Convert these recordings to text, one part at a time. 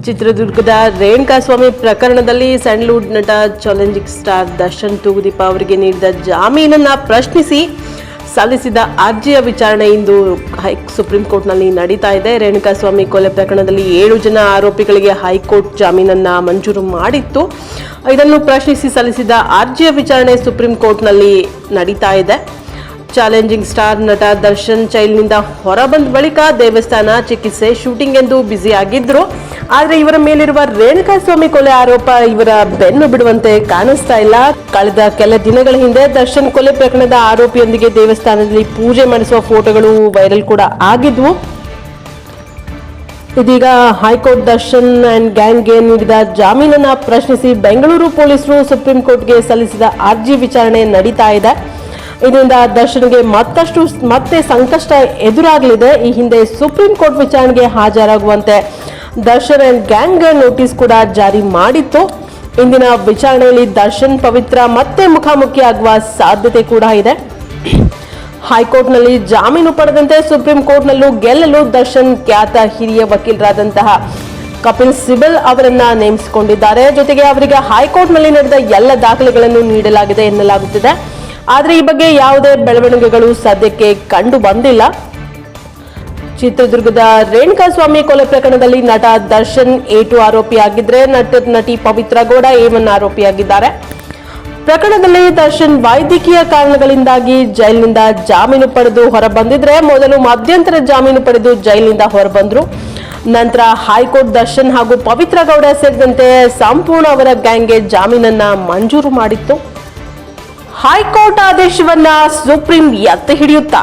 ಚಿತ್ರದುರ್ಗದ ರೇಣುಕಾಸ್ವಾಮಿ ಪ್ರಕರಣದಲ್ಲಿ ಸ್ಯಾಂಡಲ್ವುಡ್ ನಟ ಚಾಲೆಂಜಿಂಗ್ ಸ್ಟಾರ್ ದರ್ಶನ್ ತೂಗುದೀಪ ಅವರಿಗೆ ನೀಡಿದ ಜಾಮೀನನ್ನ ಪ್ರಶ್ನಿಸಿ ಸಲ್ಲಿಸಿದ ಅರ್ಜಿಯ ವಿಚಾರಣೆ ಇಂದು ಸುಪ್ರೀಂ ಕೋರ್ಟ್ನಲ್ಲಿ ನಡೀತಾ ಇದೆ. ರೇಣುಕಾಸ್ವಾಮಿ ಕೊಲೆ ಪ್ರಕರಣದಲ್ಲಿ 7 ಜನ ಆರೋಪಿಗಳಿಗೆ ಹೈಕೋರ್ಟ್ ಜಾಮೀನನ್ನ ಮಂಜೂರು ಮಾಡಿತ್ತು. ಇದನ್ನು ಪ್ರಶ್ನಿಸಿ ಸಲ್ಲಿಸಿದ ಅರ್ಜಿಯ ವಿಚಾರಣೆ ಸುಪ್ರೀಂ ಕೋರ್ಟ್ನಲ್ಲಿ ನಡೀತಾ ಇದೆ. ಚಾಲೆಂಜಿಂಗ್ ಸ್ಟಾರ್ ನಟ ದರ್ಶನ್ ಜೈಲಿನಿಂದ ಹೊರಬಂದ ಬಳಿಕ ದೇವಸ್ಥಾನ, ಚಿಕಿತ್ಸೆ, ಶೂಟಿಂಗ್ ಎಂದು ಬ್ಯುಸಿ ಆಗಿದ್ರು. ಆದರೆ ಇವರ ಮೇಲಿರುವ ರೇಣುಕಾಸ್ವಾಮಿ ಕೊಲೆ ಆರೋಪ ಇವರ ಬೆನ್ನು ಬಿಡುವಂತೆ ಕಾಣಿಸ್ತಾ ಇಲ್ಲ. ಕಳೆದ ಕೆಲ ದಿನಗಳ ಹಿಂದೆ ದರ್ಶನ್ ಕೊಲೆ ಪ್ರಕರಣದ ಆರೋಪಿಯೊಂದಿಗೆ ದೇವಸ್ಥಾನದಲ್ಲಿ ಪೂಜೆ ಮಾಡಿಸುವ ಫೋಟೋಗಳು ವೈರಲ್ ಕೂಡ ಆಗಿದ್ವು. ಇದೀಗ ಹೈಕೋರ್ಟ್ ದರ್ಶನ್ ಅಂಡ್ ಗ್ಯಾಂಗ್ಗೆ ನೀಡಿದ ಜಾಮೀನನ್ನ ಪ್ರಶ್ನಿಸಿ ಬೆಂಗಳೂರು ಪೊಲೀಸರು ಸುಪ್ರೀಂ ಕೋರ್ಟ್ಗೆ ಸಲ್ಲಿಸಿದ ಅರ್ಜಿ ವಿಚಾರಣೆ ನಡೀತಾ ಇದೆ. ಇದರಿಂದ ದರ್ಶನ್ಗೆ ಮತ್ತೆ ಸಂಕಷ್ಟ ಎದುರಾಗಲಿದೆ. ಈ ಹಿಂದೆ ಸುಪ್ರೀಂ ಕೋರ್ಟ್ ವಿಚಾರಣೆಗೆ ಹಾಜರಾಗುವಂತೆ ದರ್ಶನ್ ಅಂಡ್ ಗ್ಯಾಂಗ್ ನೋಟಿಸ್ ಕೂಡ ಜಾರಿ ಮಾಡಿತ್ತು. ಇಂದಿನ ವಿಚಾರಣೆಯಲ್ಲಿ ದರ್ಶನ್, ಪವಿತ್ರ ಮತ್ತೆ ಮುಖಾಮುಖಿ ಆಗುವ ಸಾಧ್ಯತೆ ಕೂಡ ಇದೆ. ಹೈಕೋರ್ಟ್ನಲ್ಲಿ ಜಾಮೀನು ಪಡೆದಂತೆ ಸುಪ್ರೀಂ ಕೋರ್ಟ್ನಲ್ಲೂ ಗೆಲ್ಲಲು ದರ್ಶನ್ ಖ್ಯಾತ ಹಿರಿಯ ವಕೀಲರಾದಂತಹ ಕಪಿಲ್ ಸಿಬಲ್ ಅವರನ್ನ ನೇಮಿಸಿಕೊಂಡಿದ್ದಾರೆ. ಜೊತೆಗೆ ಅವರಿಗೆ ಹೈಕೋರ್ಟ್ನಲ್ಲಿ ನಡೆದ ಎಲ್ಲ ದಾಖಲೆಗಳನ್ನು ನೀಡಲಾಗಿದೆ ಎನ್ನಲಾಗುತ್ತಿದೆ. ಆದರೆ ಈ ಬಗ್ಗೆ ಯಾವುದೇ ಬೆಳವಣಿಗೆಗಳು ಸದ್ಯಕ್ಕೆ ಕಂಡು ಬಂದಿಲ್ಲ. ಚಿತ್ರದುರ್ಗದ ರೇಣುಕಾಸ್ವಾಮಿ ಕೊಲೆ ಪ್ರಕರಣದಲ್ಲಿ ನಟ ದರ್ಶನ್ A2 ಆರೋಪಿಯಾಗಿದ್ರೆ ನಟಿ ಪವಿತ್ರ ಗೌಡ A1 ಆರೋಪಿಯಾಗಿದ್ದಾರೆ. ಪ್ರಕರಣದಲ್ಲಿ ದರ್ಶನ್ ವೈದ್ಯಕೀಯ ಕಾರಣಗಳಿಂದಾಗಿ ಜೈಲಿನಿಂದ ಜಾಮೀನು ಪಡೆದು ಹೊರಬಂದಿದ್ರೆ ಮೊದಲು ಮಧ್ಯಂತರ ಜಾಮೀನು ಪಡೆದು ಜೈಲಿನಿಂದ ಹೊರಬಂದ್ರು. ನಂತರ ಹೈಕೋರ್ಟ್ ದರ್ಶನ್ ಹಾಗೂ ಪವಿತ್ರ ಗೌಡ ಸೇರಿದಂತೆ ಸಂಪೂರ್ಣ ಅವರ ಗ್ಯಾಂಗ್ಗೆ ಜಾಮೀನನ್ನ ಮಂಜೂರು ಮಾಡಿತ್ತು. ಹೈಕೋರ್ಟ್ ಆದೇಶವನ್ನ ಸುಪ್ರೀಂ ಎತ್ತಿ ಹಿಡಿಯುತ್ತಾ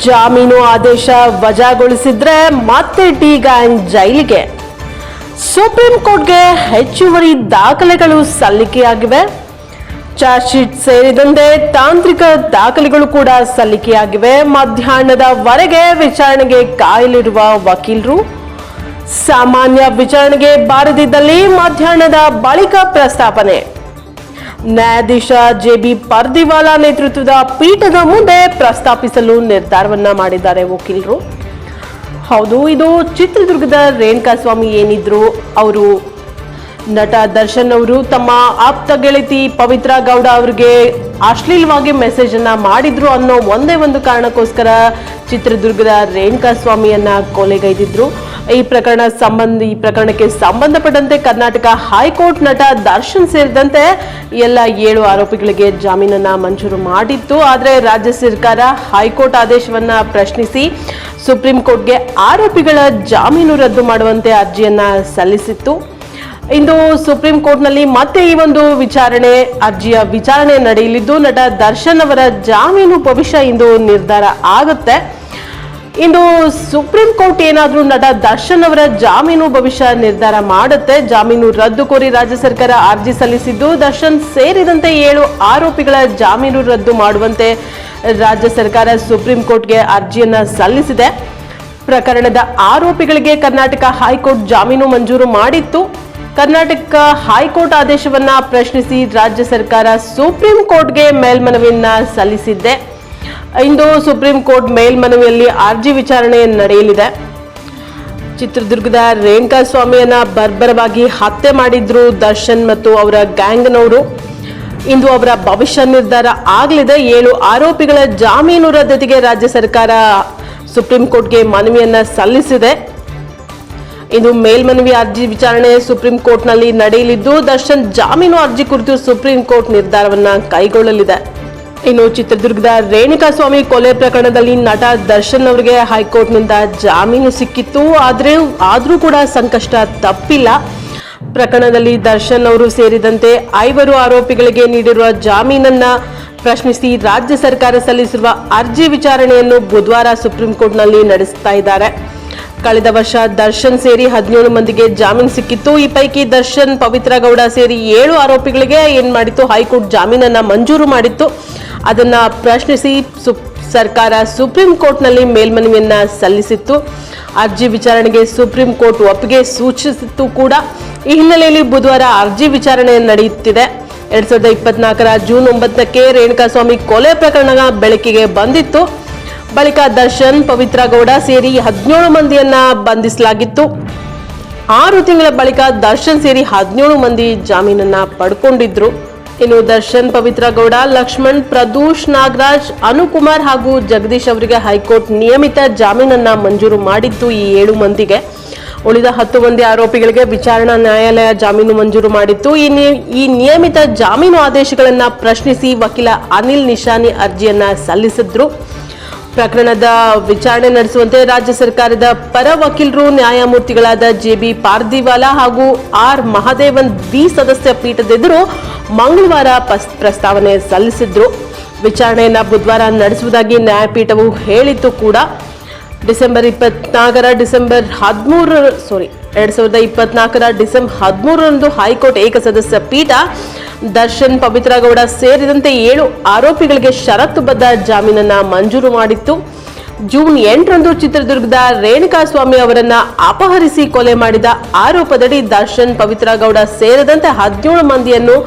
ಜಾಮೀನು ಆದೇಶ ವಜಾಗೊಳಿಸಿದ್ರೆ ಮತ್ತೆ ಟಿ ಗ್ಯಾಂಗ್ ಜೈಲಿಗೆ. ಸುಪ್ರೀಂ ಕೋರ್ಟ್ಗೆ ಹೆಚ್ಚುವರಿ ದಾಖಲೆಗಳು ಸಲ್ಲಿಕೆಯಾಗಿವೆ. ಚಾರ್ಜ್ ಶೀಟ್ ಸೇರಿದಂತೆ ತಾಂತ್ರಿಕ ದಾಖಲೆಗಳು ಕೂಡ ಸಲ್ಲಿಕೆಯಾಗಿವೆ. ಮಧ್ಯಾಹ್ನದವರೆಗೆ ವಿಚಾರಣೆಗೆ ಕಾಯಲಿರುವ ವಕೀಲರು ಸಾಮಾನ್ಯ ವಿಚಾರಣೆಗೆ ಬಾರದಿದ್ದಲ್ಲಿ ಮಧ್ಯಾಹ್ನದ ಬಳಿಕ ಪ್ರಸ್ತಾಪನೆ. ನ್ಯಾಯಾಧೀಶ JB ಪರ್ದಿವಾಲಾ ನೇತೃತ್ವದ ಪೀಠದ ಮುಂದೆ ಪ್ರಸ್ತಾಪಿಸಲು ನಿರ್ಧಾರವನ್ನ ಮಾಡಿದ್ದಾರೆ ವಕೀಲರು. ಹೌದು, ಇದು ಚಿತ್ರದುರ್ಗದ ರೇಣುಕಾಸ್ವಾಮಿ ಏನಿದ್ರು ಅವರು ನಟ ದರ್ಶನ್ ಅವರು ತಮ್ಮ ಆಪ್ತ ಗೆಳತಿ ಪವಿತ್ರ ಗೌಡ ಅವರಿಗೆ ಅಶ್ಲೀಲವಾಗಿ ಮೆಸೇಜ್ ಅನ್ನ ಮಾಡಿದ್ರು ಅನ್ನೋ ಒಂದೇ ಒಂದು ಕಾರಣಕ್ಕೋಸ್ಕರ ಚಿತ್ರದುರ್ಗದ ರೇಣುಕಾಸ್ವಾಮಿಯನ್ನ ಕೊಲೆಗೈದಿದ್ರು. ಈ ಪ್ರಕರಣಕ್ಕೆ ಸಂಬಂಧಪಟ್ಟಂತೆ ಕರ್ನಾಟಕ ಹೈಕೋರ್ಟ್ ನಟ ದರ್ಶನ್ ಸೇರಿದಂತೆ ಎಲ್ಲ 7 ಆರೋಪಿಗಳಿಗೆ ಜಾಮೀನನ್ನ ಮಂಜೂರು ಮಾಡಿತ್ತು. ಆದರೆ ರಾಜ್ಯ ಸರ್ಕಾರ ಹೈಕೋರ್ಟ್ ಆದೇಶವನ್ನ ಪ್ರಶ್ನಿಸಿ ಸುಪ್ರೀಂ ಕೋರ್ಟ್ಗೆ ಆರೋಪಿಗಳ ಜಾಮೀನು ರದ್ದು ಮಾಡುವಂತೆ ಅರ್ಜಿಯನ್ನ ಸಲ್ಲಿಸಿತ್ತು. ಇಂದು ಸುಪ್ರೀಂ ಕೋರ್ಟ್ನಲ್ಲಿ ಮತ್ತೆ ಈ ಒಂದು ಅರ್ಜಿಯ ವಿಚಾರಣೆ ನಡೆಯಲಿದ್ದು ನಟ ದರ್ಶನ್ ಅವರ ಜಾಮೀನು ಭವಿಷ್ಯ ಇಂದು ನಿರ್ಧಾರ ಆಗುತ್ತೆ. ಇಂದು ಸುಪ್ರೀಂ ಕೋರ್ಟ್ ಏನಾದ್ರೂ ನಟ ದರ್ಶನ್ ಅವರ ಜಾಮೀನು ಭವಿಷ್ಯ ನಿರ್ಧಾರ ಮಾಡುತ್ತೆ. ಜಾಮೀನು ರದ್ದು ಕೋರಿ ರಾಜ್ಯ ಸರ್ಕಾರ ಅರ್ಜಿ ಸಲ್ಲಿಸಿದ್ದು ದರ್ಶನ್ ಸೇರಿದಂತೆ 7 ಆರೋಪಿಗಳ ಜಾಮೀನು ರದ್ದು ಮಾಡುವಂತೆ ರಾಜ್ಯ ಸರ್ಕಾರ ಸುಪ್ರೀಂ ಕೋರ್ಟ್ಗೆ ಅರ್ಜಿಯನ್ನ ಸಲ್ಲಿಸಿದೆ. ಪ್ರಕರಣದ ಆರೋಪಿಗಳಿಗೆ ಕರ್ನಾಟಕ ಹೈಕೋರ್ಟ್ ಜಾಮೀನು ಮಂಜೂರು ಮಾಡಿತ್ತು. ಕರ್ನಾಟಕ ಹೈಕೋರ್ಟ್ ಆದೇಶವನ್ನ ಪ್ರಶ್ನಿಸಿ ರಾಜ್ಯ ಸರ್ಕಾರ ಸುಪ್ರೀಂ ಕೋರ್ಟ್ಗೆ ಮೇಲ್ಮನವಿಯನ್ನ ಸಲ್ಲಿಸಿದೆ. ಇಂದು ಸುಪ್ರೀಂ ಕೋರ್ಟ್ ಮೇಲ್ಮನವಿಯಲ್ಲಿ ಅರ್ಜಿ ವಿಚಾರಣೆ ನಡೆಯಲಿದೆ. ಚಿತ್ರದುರ್ಗದ ರೇಣುಕಾಸ್ವಾಮಿಯನ್ನ ಬರ್ಬರವಾಗಿ ಹತ್ಯೆ ಮಾಡಿದ್ರು ದರ್ಶನ್ ಮತ್ತು ಅವರ ಗ್ಯಾಂಗ್ನವರು. ಇಂದು ಅವರ ಭವಿಷ್ಯ ನಿರ್ಧಾರ ಆಗಲಿದೆ. 7 ಆರೋಪಿಗಳ ಜಾಮೀನು ರದ್ದತಿಗೆ ರಾಜ್ಯ ಸರ್ಕಾರ ಸುಪ್ರೀಂ ಕೋರ್ಟ್ಗೆ ಮನವಿಯನ್ನ ಸಲ್ಲಿಸಿದೆ. ಇಂದು ಮೇಲ್ಮನವಿ ಅರ್ಜಿ ವಿಚಾರಣೆ ಸುಪ್ರೀಂ ಕೋರ್ಟ್ನಲ್ಲಿ ನಡೆಯಲಿದ್ದು ದರ್ಶನ್ ಜಾಮೀನು ಅರ್ಜಿ ಕುರಿತು ಸುಪ್ರೀಂ ಕೋರ್ಟ್ ನಿರ್ಧಾರವನ್ನ ಕೈಗೊಳ್ಳಲಿದೆ. ಇನ್ನು ಚಿತ್ರದುರ್ಗದ ರೇಣುಕಾಸ್ವಾಮಿ ಕೊಲೆ ಪ್ರಕರಣದಲ್ಲಿ ನಟ ದರ್ಶನ್ ಅವರಿಗೆ ಹೈಕೋರ್ಟ್ನಿಂದ ಜಾಮೀನು ಸಿಕ್ಕಿತ್ತು. ಆದ್ರೂ ಕೂಡ ಸಂಕಷ್ಟ ತಪ್ಪಿಲ್ಲ. ಪ್ರಕರಣದಲ್ಲಿ ದರ್ಶನ್ ಅವರು ಸೇರಿದಂತೆ 5 ಆರೋಪಿಗಳಿಗೆ ನೀಡಿರುವ ಜಾಮೀನನ್ನ ಪ್ರಶ್ನಿಸಿ ರಾಜ್ಯ ಸರ್ಕಾರ ಸಲ್ಲಿಸಿರುವ ಅರ್ಜಿ ವಿಚಾರಣೆಯನ್ನು ಬುಧವಾರ ಸುಪ್ರೀಂ ಕೋರ್ಟ್ನಲ್ಲಿ ನಡೆಸ್ತಾ ಇದ್ದಾರೆ. ಕಳೆದ ವರ್ಷ ದರ್ಶನ್ ಸೇರಿ 17 ಮಂದಿಗೆ ಜಾಮೀನು ಸಿಕ್ಕಿತ್ತು. ಈ ಪೈಕಿ ದರ್ಶನ್, ಪವಿತ್ರ ಗೌಡ ಸೇರಿ 7 ಆರೋಪಿಗಳಿಗೆ ಏನ್ ಮಾಡಿತ್ತು, ಹೈಕೋರ್ಟ್ ಜಾಮೀನನ್ನ ಮಂಜೂರು ಮಾಡಿತ್ತು. ಅದನ್ನ ಪ್ರಶ್ನಿಸಿ ಸರ್ಕಾರ ಸುಪ್ರೀಂ ಕೋರ್ಟ್ನಲ್ಲಿ ಮೇಲ್ಮನವಿಯನ್ನ ಸಲ್ಲಿಸಿತ್ತು. ಅರ್ಜಿ ವಿಚಾರಣೆಗೆ ಸುಪ್ರೀಂ ಕೋರ್ಟ್ ಒಪ್ಪಿಗೆ ಸೂಚಿಸಿತ್ತು ಕೂಡ. ಈ ಹಿನ್ನೆಲೆಯಲ್ಲಿ ಬುಧವಾರ ಅರ್ಜಿ ವಿಚಾರಣೆ ನಡೆಯುತ್ತಿದೆ. 2024 ಜೂನ್ 9ಕ್ಕೆ ರೇಣುಕಾಸ್ವಾಮಿ ಕೊಲೆ ಪ್ರಕರಣ ಬೆಳಕಿಗೆ ಬಂದಿತ್ತು. ಬಳಿಕ ದರ್ಶನ್, ಪವಿತ್ರ ಗೌಡ ಸೇರಿ 17 ಮಂದಿಯನ್ನ ಬಂಧಿಸಲಾಗಿತ್ತು. 6 ತಿಂಗಳ ಬಳಿಕ ದರ್ಶನ್ ಸೇರಿ 17 ಮಂದಿ ಜಾಮೀನನ್ನ ಪಡ್ಕೊಂಡಿದ್ರು. ಇನ್ನು ದರ್ಶನ್, ಪವಿತ್ರ ಗೌಡ, ಲಕ್ಷ್ಮಣ್, ಪ್ರದೂಷ್, ನಾಗರಾಜ್, ಅನುಕುಮಾರ್ ಹಾಗೂ ಜಗದೀಶ್ ಅವರಿಗೆ ಹೈಕೋರ್ಟ್ ನಿಯಮಿತ ಜಾಮೀನನ್ನ ಮಂಜೂರು ಮಾಡಿತ್ತು. ಈ 7 ಮಂದಿಗೆ. ಉಳಿದ 10 ಮಂದಿ ಆರೋಪಿಗಳಿಗೆ ವಿಚಾರಣಾ ನ್ಯಾಯಾಲಯ ಜಾಮೀನು ಮಂಜೂರು ಮಾಡಿತ್ತು. ಈ ನಿಯಮಿತ ಜಾಮೀನು ಆದೇಶಗಳನ್ನ ಪ್ರಶ್ನಿಸಿ ವಕೀಲ ಅನಿಲ್ ನಿಶಾನಿ ಅರ್ಜಿಯನ್ನ ಸಲ್ಲಿಸಿದ್ರು. ಪ್ರಕರಣದ ವಿಚಾರಣೆ ನಡೆಸುವಂತೆ ರಾಜ್ಯ ಸರ್ಕಾರದ ಪರ ವಕೀಲರು ನ್ಯಾಯಮೂರ್ತಿಗಳಾದ ಜೆ.ಬಿ. ಪಾರ್ದಿವಾಲಾ ಹಾಗೂ ಆರ್. ಮಹದೇವನ್ ದ್ವಿಸದಸ್ಯ ಪೀಠದೆದುರು ಮಂಗಳವಾರ ಪ್ರಸ್ತಾವನೆ ಸಲ್ಲಿಸಿದ್ರು. ವಿಚಾರಣೆಯನ್ನ ಬುಧವಾರ ನಡೆಸುವುದಾಗಿ ನ್ಯಾಯಪೀಠವು ಹೇಳಿತ್ತು ಕೂಡ. 2024ರ ಡಿಸೆಂಬರ್ 13ರಂದು ಹೈಕೋರ್ಟ್ ಏಕಸದಸ್ಯ ಪೀಠ ದರ್ಶನ್, ಪವಿತ್ರ ಗೌಡ ಸೇರಿದಂತೆ 7 ಆರೋಪಿಗಳಿಗೆ ಷರತ್ತುಬದ್ಧ ಜಾಮೀನನ್ನ ಮಂಜೂರು ಮಾಡಿತ್ತು. ಜೂನ್ 8ರಂದು ಚಿತ್ರದುರ್ಗದ ರೇಣುಕಾಸ್ವಾಮಿ ಅವರನ್ನ ಅಪಹರಿಸಿ ಕೊಲೆ ಮಾಡಿದ ಆರೋಪದಡಿ ದರ್ಶನ್, ಪವಿತ್ರ ಗೌಡ ಸೇರಿದಂತೆ 17 ಮಂದಿಯನ್ನು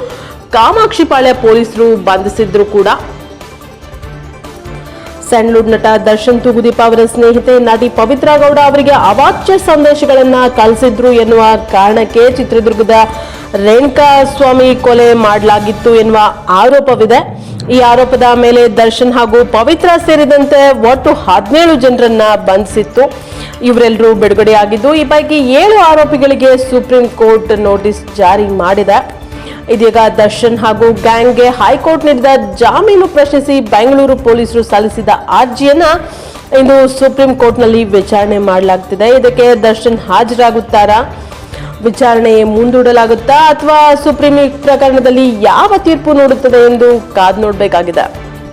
ಕಾಮಾಕ್ಷಿಪಾಳ್ಯ ಪೊಲೀಸರು ಬಂಧಿಸಿದ್ರು ಕೂಡ. ಸ್ಯಾಂಡಲ್ವುಡ್ ನಟ ದರ್ಶನ್ ತೂಗುದೀಪ ಅವರ ಸ್ನೇಹಿತೆ ನಟಿ ಪವಿತ್ರ ಗೌಡ ಅವರಿಗೆ ಅವಾಚ್ಯ ಸಂದೇಶಗಳನ್ನ ಕಳಿಸಿದ್ರು ಎನ್ನುವ ಕಾರಣಕ್ಕೆ ಚಿತ್ರದುರ್ಗದ ರೇಣುಕಾಸ್ವಾಮಿ ಕೊಲೆ ಮಾಡಲಾಗಿತ್ತು ಎನ್ನುವ ಆರೋಪವಿದೆ. ಈ ಆರೋಪದ ಮೇಲೆ ದರ್ಶನ್ ಹಾಗೂ ಪವಿತ್ರ ಸೇರಿದಂತೆ ಒಟ್ಟು 17 ಜನರನ್ನ ಬಂಧಿಸಿತ್ತು. ಇವರೆಲ್ಲರೂ ಬಿಡುಗಡೆಯಾಗಿದ್ದು, ಈ ಪೈಕಿ 7 ಆರೋಪಿಗಳಿಗೆ ಸುಪ್ರೀಂ ಕೋರ್ಟ್ ನೋಟಿಸ್ ಜಾರಿ ಮಾಡಿದೆ. ಇದೀಗ ದರ್ಶನ್ ಹಾಗೂ ಗ್ಯಾಂಗ್ಗೆ ಹೈಕೋರ್ಟ್ ನೀಡಿದ ಜಾಮೀನು ಪ್ರಶ್ನಿಸಿ ಬೆಂಗಳೂರು ಪೊಲೀಸರು ಸಲ್ಲಿಸಿದ ಅರ್ಜಿಯನ್ನ ಇಂದು ಸುಪ್ರೀಂ ಕೋರ್ಟ್ನಲ್ಲಿ ವಿಚಾರಣೆ ಮಾಡಲಾಗ್ತಿದೆ. ಇದಕ್ಕೆ ದರ್ಶನ್ ಹಾಜರಾಗುತ್ತಾರಾ, ವಿಚಾರಣೆ ಮುಂದೂಡಲಾಗುತ್ತಾ ಅಥವಾ ಸುಪ್ರೀಂ ಪ್ರಕರಣದಲ್ಲಿ ಯಾವ ತೀರ್ಪು ನೀಡುತ್ತದೆ ಎಂದು ಕಾದು ನೋಡಬೇಕಾಗಿದೆ.